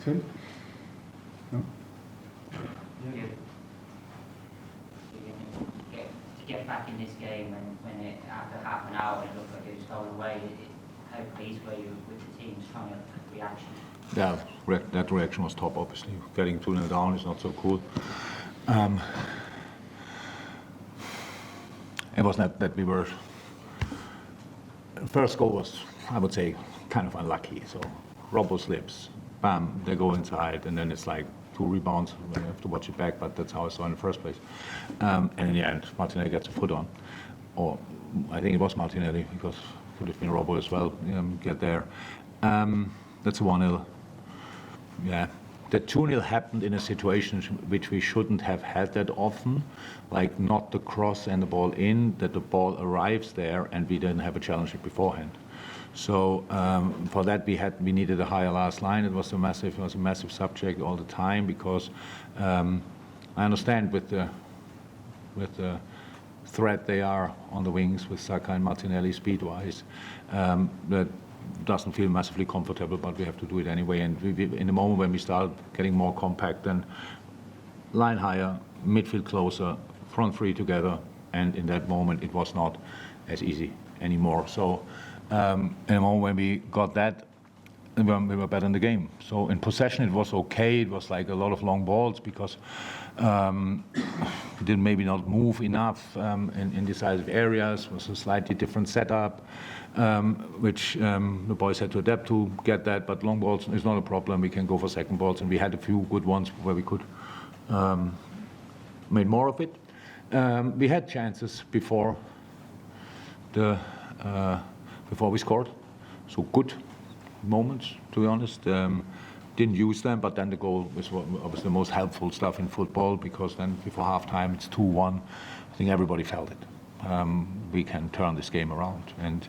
Tim? No? To get back in this game when it, after half an hour it looked like it was going away, how pleased were you with the team's kind of reaction? Yeah, that reaction was top, obviously. Getting 2-0 down is not so cool. It was not that we were... First goal was, I would say, kind of unlucky. So Robbo slips, bam, they go inside, and then it's like 2 rebounds. We have to watch it back, but that's how I saw it in the first place. And in the end, Martinelli gets a foot on. Or I think it was Martinelli, because it could have been Robbo as well, get there. That's a 1-0. Yeah, the 2-0 happened in a situation which we shouldn't have had that often, like not the cross and the ball in, that the ball arrives there and we didn't have a challenge beforehand. So for that we needed a higher last line. It was a massive subject all the time, because I understand with the threat they are on the wings with Saka and Martinelli speed-wise, that doesn't feel massively comfortable, but we have to do it anyway. And we, in the moment when we start getting more compact, then line higher, midfield closer, front three together, and in that moment it was not as easy anymore. So in the moment when we got that, we were better in the game. So in possession it was okay. It was like a lot of long balls, because we did maybe not move enough in decisive areas. It was a slightly different setup, which the boys had to adapt to, get that. But long balls is not a problem. We can go for second balls, and we had a few good ones where we could made more of it. We had chances before we scored, so good moments, to be honest. Didn't use them, but then the goal was obviously the most helpful stuff in football, because then before halftime it's 2-1. I think everybody felt it. We can turn this game around, and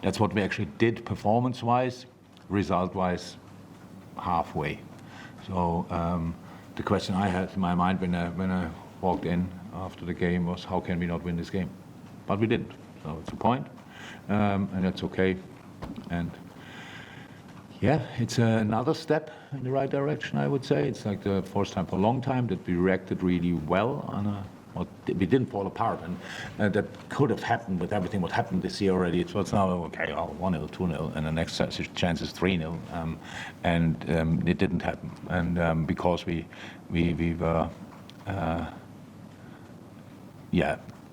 that's what we actually did performance-wise. Result-wise, halfway. So the question I had in my mind when I walked in after the game was, how can we not win this game? But we didn't. So it's a point, and that's okay. And yeah, it's another step in the right direction, I would say. It's like the first time for a long time that we reacted really well on we didn't fall apart, and that could have happened with everything what happened this year already. So it's now, okay, 1-0, 2-0, and the next chance is 3-0, and it didn't happen. And because we were,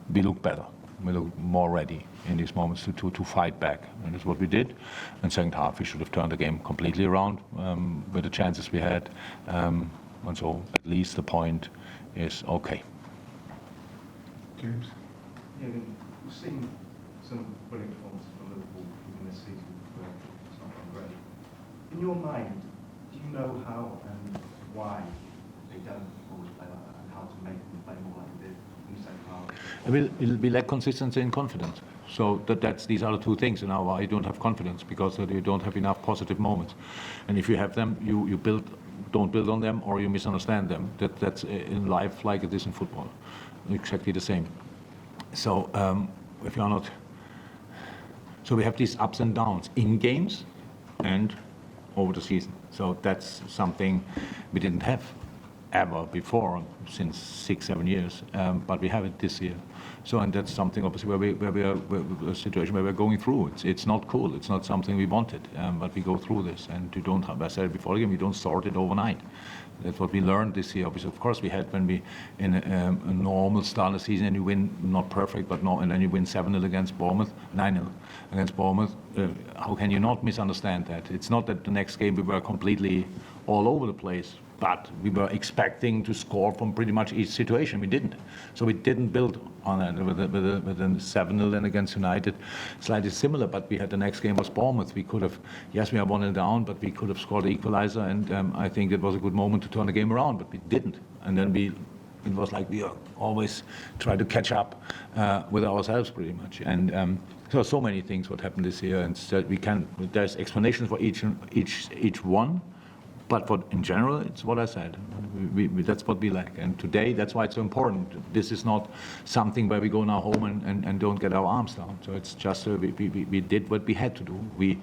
we look better. We look more ready in these moments to fight back, and that's what we did. In second half, we should have turned the game completely around with the chances we had, and so at least the point is okay. James? Yeah, we've seen some brilliant performances from Liverpool in this season where it's not gone great. In your mind, do you know how and why they don't always play like that, and how to make them play more like they did in the second half? It'll be lack consistency and confidence. So these are the two things. And now I don't have confidence, because you don't have enough positive moments. And if you have them, you don't build on them, or you misunderstand them. That's in life like it is in football. Exactly the same. So if you're not, so we have these ups and downs in games and over the season. So that's something we didn't have ever before, since 6-7 years, but we have it this year. So, and that's something obviously where we are a situation where we're going through. It's not cool. It's not something we wanted, but we go through this, and you don't have, I said before the game, you don't sort it overnight. That's what we learned this year. Obviously, of course, we had when we in a normal start of the season and you win, not perfect, but no, and then you win 7-0 against Bournemouth, 9-0 against Bournemouth. How can you not misunderstand that? It's not that the next game we were completely all over the place, but we were expecting to score from pretty much each situation. We didn't. So we didn't build on it with a 7-0 then against United. Slightly similar, but we had the next game was Bournemouth. We could have, yes, we are 1-0 down, but we could have scored the equalizer, and I think it was a good moment to turn the game around, but we didn't. And then it was like we always try to catch up with ourselves pretty much. And so many things what happened this year, and so there's explanations for each one. But in general, it's what I said. That's what we lack. And today, that's why it's so important. This is not something where we go now home and don't get our arms down. So it's just we did what we had to do. We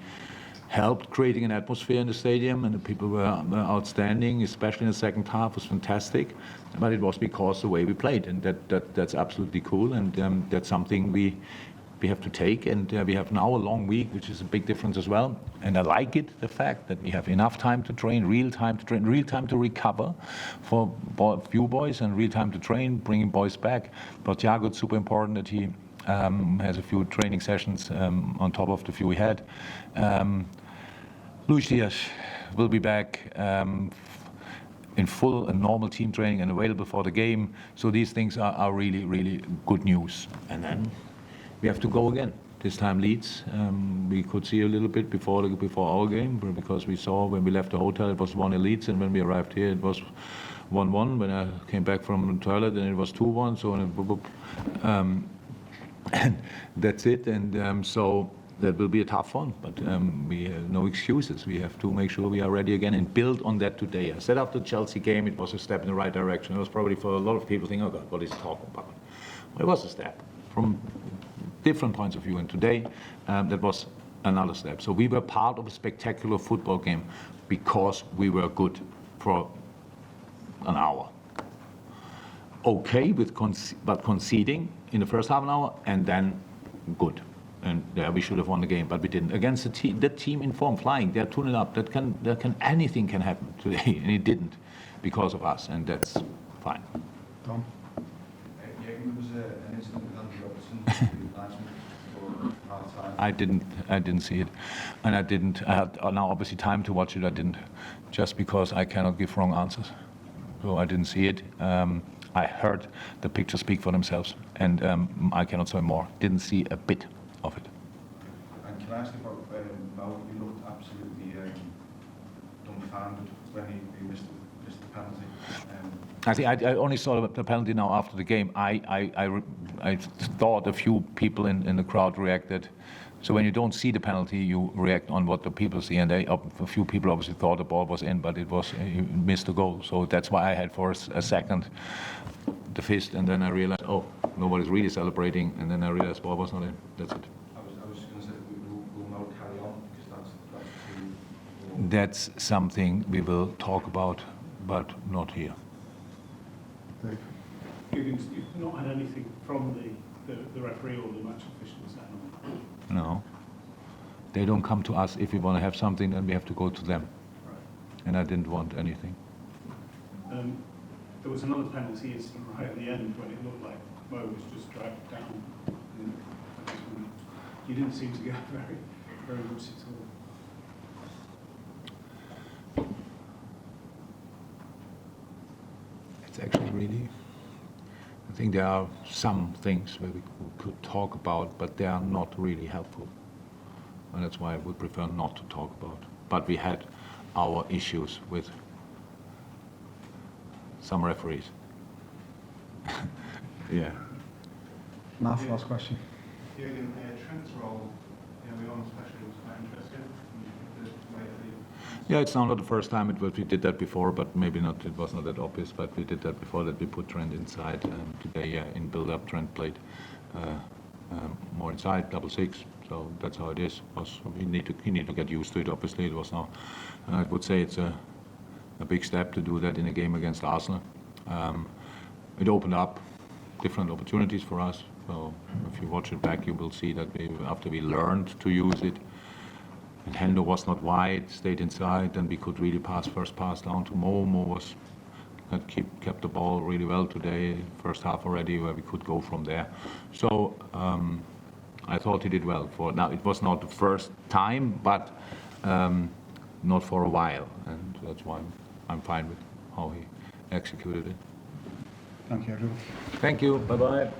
helped creating an atmosphere in the stadium, and the people were outstanding, especially in the second half. Was fantastic, but it was because the way we played, and that's absolutely cool, and that's something we have to take, and we have now a long week, which is a big difference as well. And I like it, the fact that we have enough time to train, real time to recover for few boys, and real time to train, bringing boys back. But Thiago, it's super important that he has a few training sessions on top of the few we had. Luis Diaz will be back in full and normal team training and available for the game. So these things are really, really good news. And then we have to go again. This time Leeds. We could see a little bit before our game, because we saw when we left the hotel it was 1-0 Leeds, and when we arrived here it was 1-1. When I came back from the toilet, and it was 2-1. So and that's it. And so that will be a tough one, but we have no excuses. We have to make sure we are ready again and build on that today. I said after the Chelsea game it was a step in the right direction. It was probably for a lot of people thinking, oh God, what is he talking about? Well, it was a step from different points of view, and today that was another step. So we were part of a spectacular football game because we were good for an hour. Okay, but conceding in the first half an hour, and then good. And yeah, we should have won the game, but we didn't. Against that team in form, flying, they're 2-0 up. Anything can happen today, and it didn't because of us, and that's fine. Tom? Yeah, there was an incident with Andy Robertson last week for half-time. I didn't see it, and I had now obviously time to watch it. I didn't, just because I cannot give wrong answers. So I didn't see it. I heard the pictures speak for themselves, and I cannot say more. Didn't see a bit of it. And can I ask about Mo? You looked absolutely dumbfounded when he missed the penalty. I think I only saw the penalty now after the game. I thought a few people in the crowd reacted. So when you don't see the penalty, you react on what the people see, and a few people obviously thought the ball was in, but he missed the goal. So that's why I had for a second the fist, and then I realized, oh, nobody's really celebrating, and then I realized the ball was not in. That's it. I was going to say, will Mo carry on, because that's That's something we will talk about, but not here. Dave? You've not had anything from the referee or the match officials then? No. They don't come to us. If we want to have something, then we have to go to them. Right. And I didn't want anything. There was another penalty incident right at the end when it looked like Mo was just dragged down. And you didn't seem to get very, very much at all. It's actually really, I think there are some things where we could talk about, but they are not really helpful. And that's why I would prefer not to talk about. But we had our issues with some referees. Yeah. Matt, last question. Jürgen, Trent's role in the on especially was quite interesting. The way that Yeah, it's now not the first time we did that before, but maybe not. It was not that obvious, but we did that before, that we put Trent inside. Today, in build-up, Trent played more inside, 6-6. So that's how it is. He need to get used to it. Obviously, it was now. I would say it's a big step to do that in a game against Arsenal. It opened up different opportunities for us. So if you watch it back, you will see that after we learned to use it, and Hendo was not wide, stayed inside, and we could really first pass down to Mo. Mo kept the ball really well today, first half already, where we could go from there. So I thought he did well. Now it was not the first time, but not for a while, and that's why I'm fine with how he executed it. Thank you, everyone. Thank you. Bye-bye.